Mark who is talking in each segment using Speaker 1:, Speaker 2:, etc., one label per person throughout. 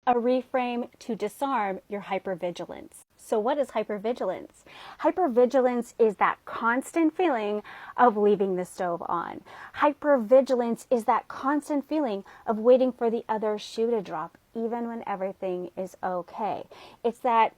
Speaker 1: A reframe to disarm your hypervigilance. So what is hypervigilance? Hypervigilance is that constant feeling of leaving the stove on. Hypervigilance is that constant feeling of waiting for the other shoe to drop, even when everything is okay. It's that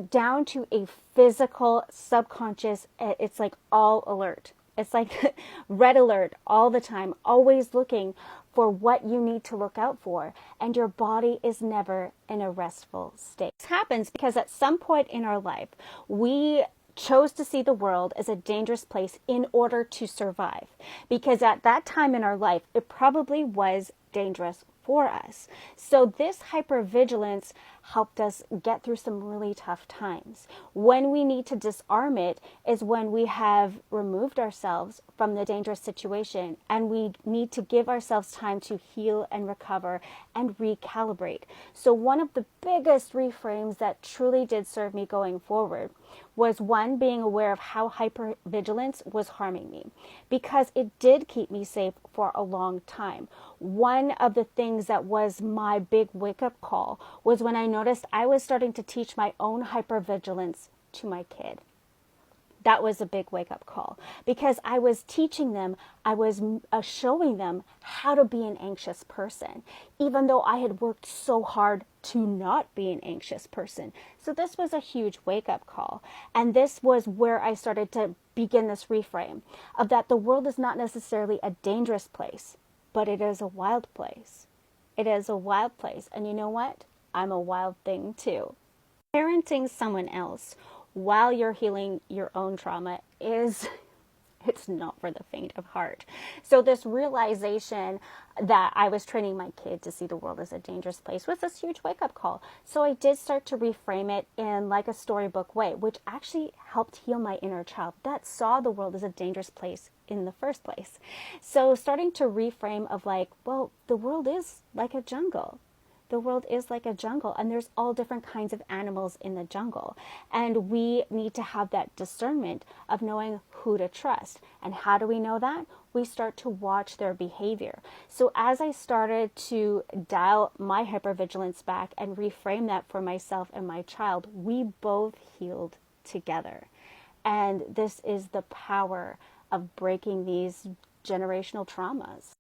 Speaker 1: down to a physical, subconscious, it's like all alert. It's like red alert all the time, always looking for what you need to look out for, and your body is never in a restful state. This happens because at some point in our life, we chose to see the world as a dangerous place in order to survive. Because at that time in our life, it probably was dangerous for us. So this hypervigilance helped us get through some really tough times. When we need to disarm it is when we have removed ourselves from the dangerous situation and we need to give ourselves time to heal and recover and recalibrate. So one of the biggest reframes that truly did serve me going forward was one, being aware of how hypervigilance was harming me, because it did keep me safe for a long time. One of the things that was my big wake-up call was when I noticed I was starting to teach my own hypervigilance to my kid. That was a big wake-up call because I was teaching them, I was showing them how to be an anxious person, even though I had worked so hard to not be an anxious person. So this was a huge wake-up call. And this was where I started to begin this reframe of that the world is not necessarily a dangerous place, but it is a wild place. It is a wild place. And you know what? I'm a wild thing too. Parenting someone else while you're healing your own trauma it's not for the faint of heart. So this realization that I was training my kid to see the world as a dangerous place was this huge wake-up call. So I did start to reframe it in like a storybook way, which actually helped heal my inner child that saw the world as a dangerous place in the first place. So starting to reframe of like, well, the world is like a jungle. The world is like a jungle, and there's all different kinds of animals in the jungle. And we need to have that discernment of knowing who to trust. And how do we know that? We start to watch their behavior. So as I started to dial my hypervigilance back and reframe that for myself and my child, we both healed together. And this is the power of breaking these generational traumas.